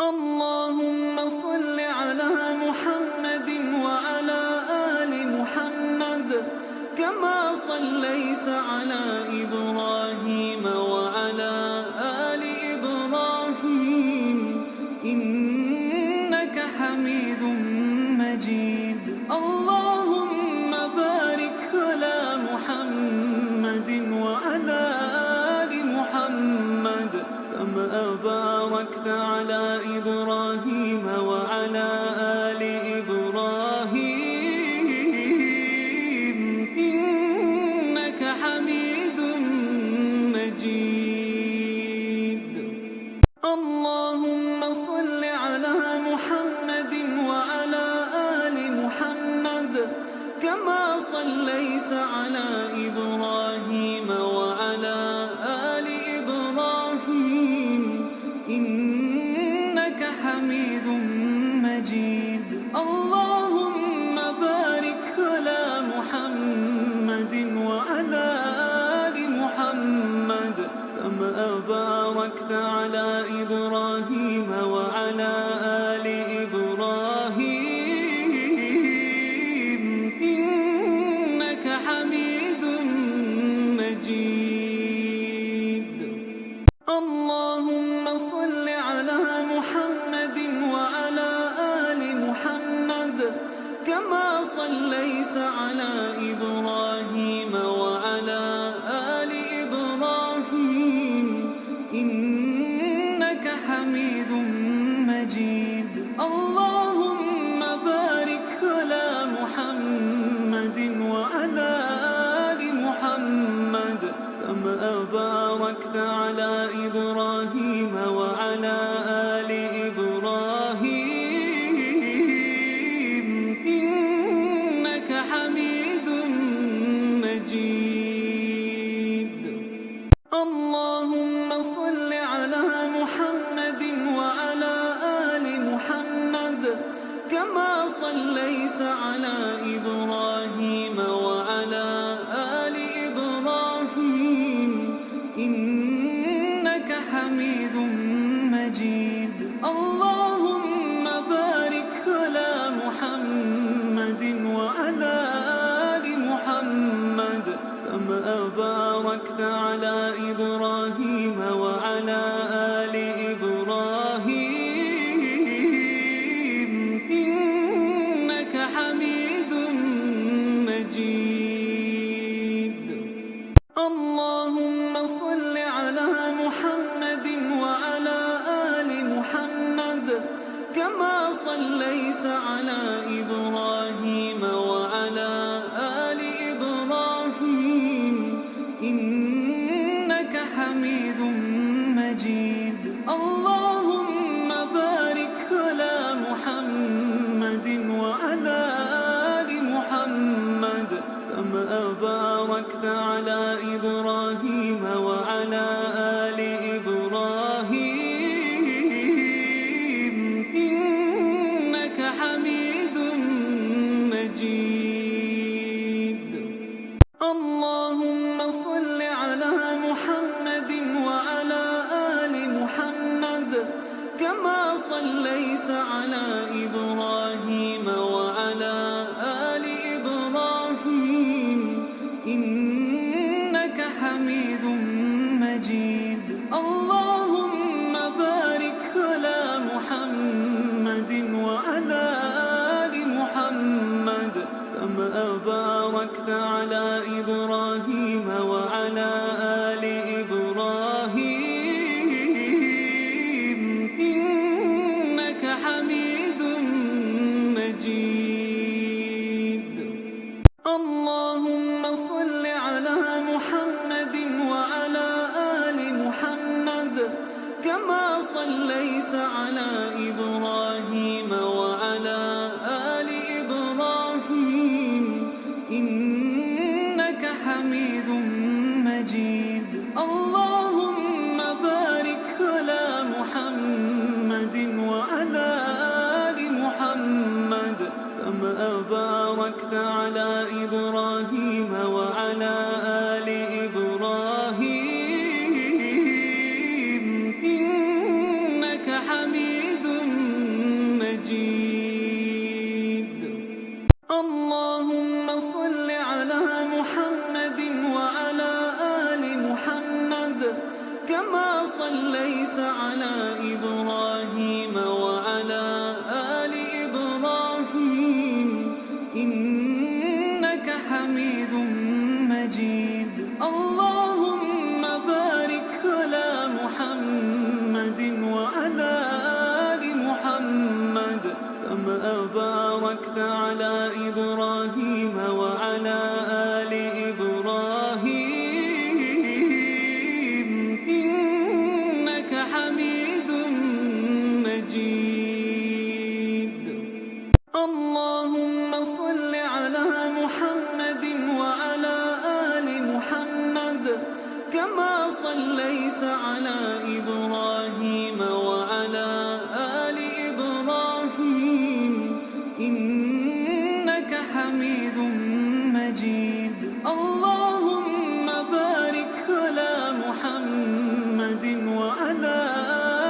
اللهم صل على محمد وعلى آل محمد كما صليت على إبراهيم وعلى آل إبراهيم إنك حميد مجيد. اللهم بارك على محمد وعلى آل محمد كما باركت على إبراهيم وعلى آل إبراهيم إنك حميد مجيد. اللهم صل على محمد وعلى آل محمد كما صليت على إبراهيم وعلى آل إبراهيم إنك حميد مجيد. اللهم بارك على محمد وعلى آل محمد كما باركت على إبراهيم وعلى آل إبراهيم إنك حميد مجيد. اللهم صل على محمد وعلى آل محمد كما صليت على إبراهيم وعلى آل إبراهيم إنك حميد مجيد. اللهم بارك على محمد وعلى آل محمد كما باركت على إبراهيم وعلى آل إبراهيم إنك حميد مجيد. اللهم صل على محمد وعلى آل محمد كما صليت على إبراهيم وعلى آل إبراهيم إنك حميد مجيد. اللهم بارك على محمد وعلى آل محمد كما باركت على إبراهيم وعلى آل إبراهيم إنك حميد مجيد. اللهم صل على محمد وعلى آل محمد كما صليت على إبراهيم وعلى آل إبراهيم إنك حميد مجيد. اللهم بارك على محمد وعلى آل محمد كما باركت على إبراهيم وعلى آل إبراهيم إنك حميد مجيد. اللهم صل على محمد وعلى آل محمد كما صليت على إبراهيم وعلى آل إبراهيم إنك حميد مجيد. اللهم بارك على محمد وعلى آل محمد كما باركت على إبراهيم وعلى آل إبراهيم إنك حميد مجيد. اللهم صل على محمد وعلى آل محمد اللهم بارك على محمد وعلى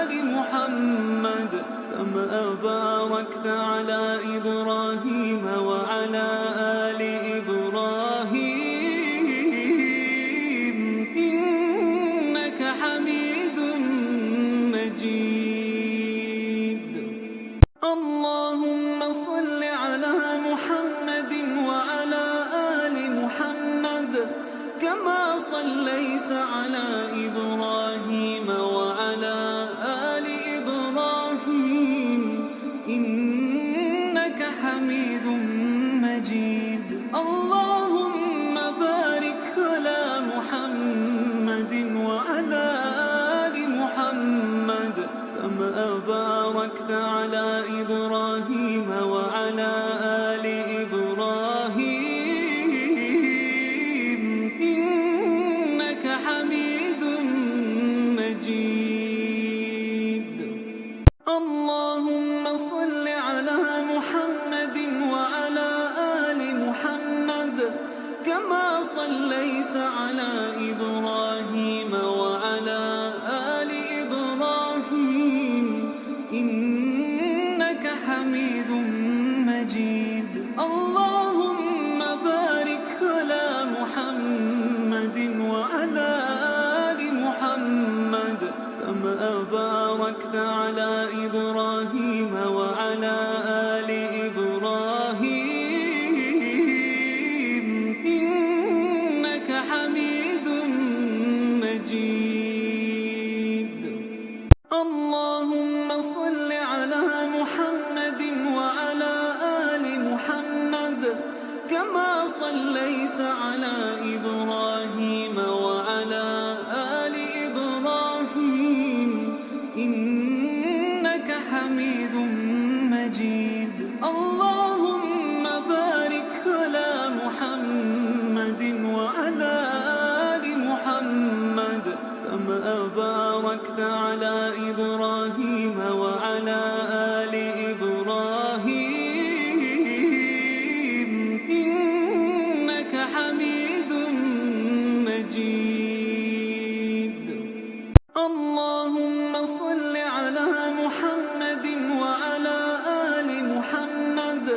آل محمد كما باركت على إبراهيم وعلى آل إبراهيم إنك حميد مجيد. اللهم صل على محمد وعلى آل محمد كما صليت على إبراهيم وعلى آل إبراهيم إنك حميد مجيد. اللهم بارك على محمد وعلى آل محمد كما باركت على إبراهيم وعلى آل إبراهيم إنك حميد مجيد. اللهم صل على محمد وعلى آل محمد كما صليت على إبراهيم وعلى آل إبراهيم إنك حميد مجيد. اللهم بارك على محمد وعلى آل محمد كما باركت على إبراهيم وعلى آل إبراهيم إنك حميد مجيد. اللهم صل على محمد وعلى آل محمد كما صليت على إبراهيم وعلى آل إبراهيم إنك حميد مجيد. اللهم بارك على محمد وعلى آل محمد كما باركت على إبراهيم وعلى آل إبراهيم إنك حميد مجيد. اللهم صل على محمد وعلى آل محمد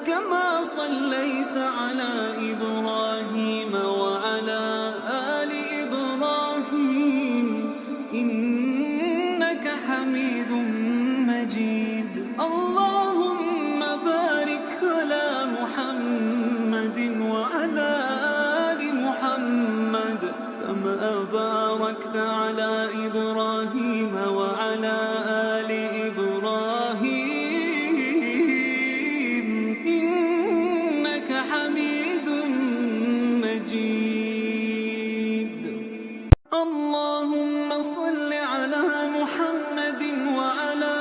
كما صليت على إبراهيم وعلى آل إبراهيم إنك حميد مجيد. اللهم بارك على محمد وعلى آل محمد كما باركت على إبراهيم وعلى آل إبراهيم إنك حميد مجيد. اللهم صل على محمد وعلى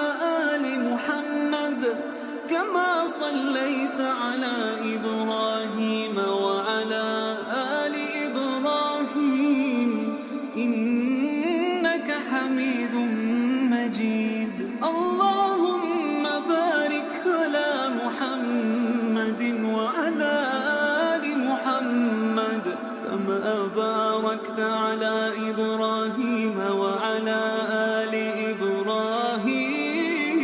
آل محمد كما صليت على إبراهيم وعلى آل إبراهيم إنك حميد مجيد. اللهم بارك على محمد وعلى آل محمد كما باركت على إبراهيم وعلى آل إبراهيم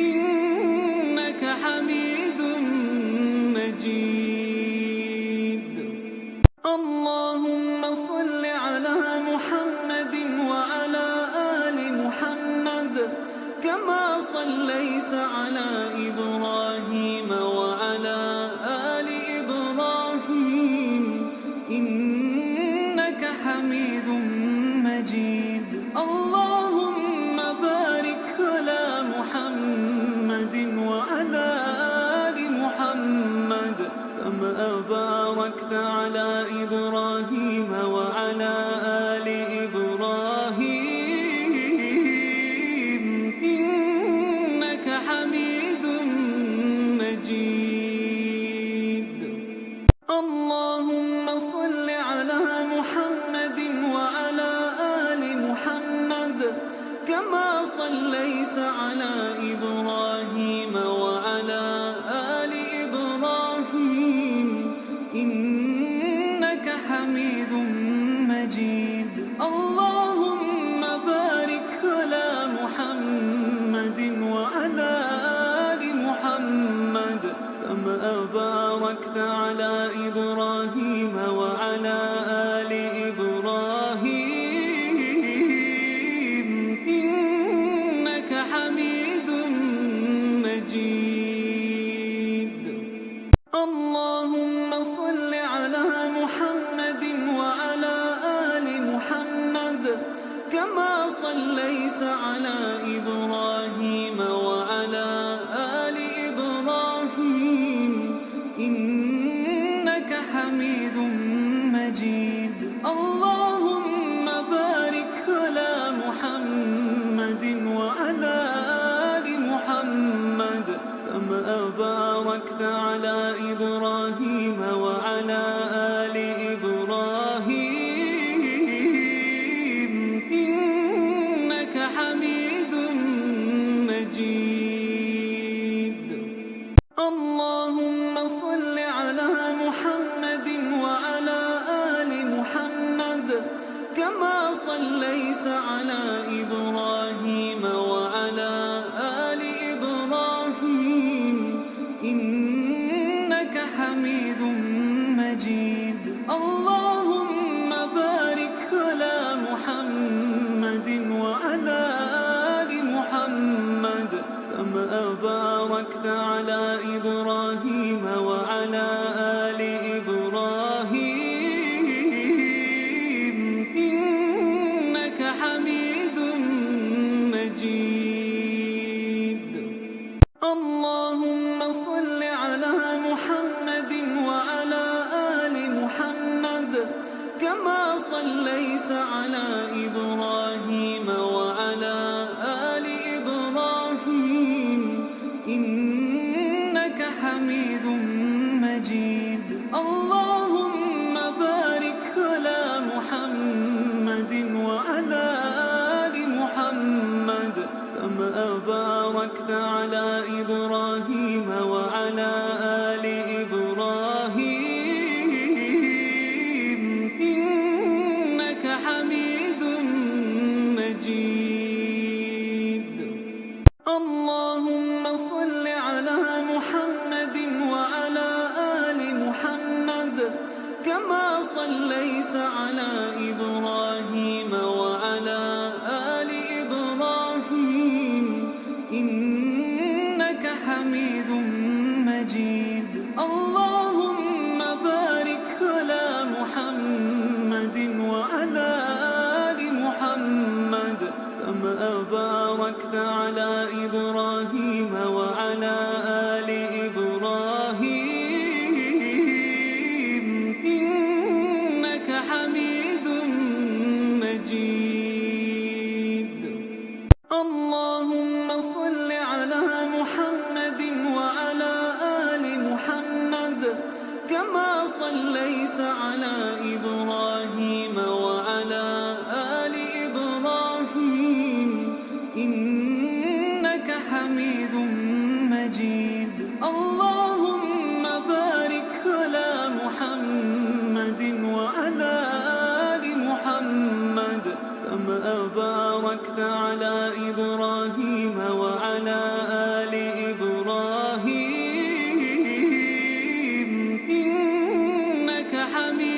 إنك حميد مجيد. اللهم صل على محمد وعلى آل محمد كما صليت على إبراهيم وعلى آل إبراهيم إنك حميد مجيد. اللهم بارك على محمد وعلى آل محمد كما باركت على إبراهيم وعلى آل إبراهيم إنك حميد مجيد. اللهم صل على محمد وعلى آل محمد كما صليت على إبراهيم وعلى آل إبراهيم حميد مجيد. اللهم صل على محمد وعلى آل محمد كما صليت على إبراهيم وعلى آل إبراهيم إنك حميد مجيد. اللهم بارك على محمد وعلى آل محمد كما باركت على إبراهيم وعلى آل إبراهيم إنك حميد مجيد. اللهم صل على محمد وعلى آل محمد كما صليت على إبراهيم وعلى آل إبراهيم إنك حميد مجيد. اللهم بارك على محمد وعلى آل محمد كما باركت على إبراهيم وعلى آل إبراهيم إنك حميد مجيد. اللهم صل على محمد وعلى آل محمد كما صليت على إبراهيم وعلى آل إبراهيم إنك حميد مجيد. اللهم بارك على محمد وعلى آل محمد كما باركت على إبراهيم وعلى آل إبراهيم إنك حميد مجيد. اللهم صل على محمد وعلى آل محمد كما صليت على إبراهيم وعلى آل إبراهيم إنك حميد مجيد. اللهم بارك على محمد وعلى آل محمد كما باركت على إبراهيم وعلى آل إبراهيم إنك حميد مجيد. اللهم صل على محمد وعلى آل محمد كما صليت على إبراهيم وعلى آل إبراهيم إنك حميد مجيد. اللهم بارك على محمد وعلى آل محمد كما باركت على إبراهيم وعلى آل إبراهيم إنك حميد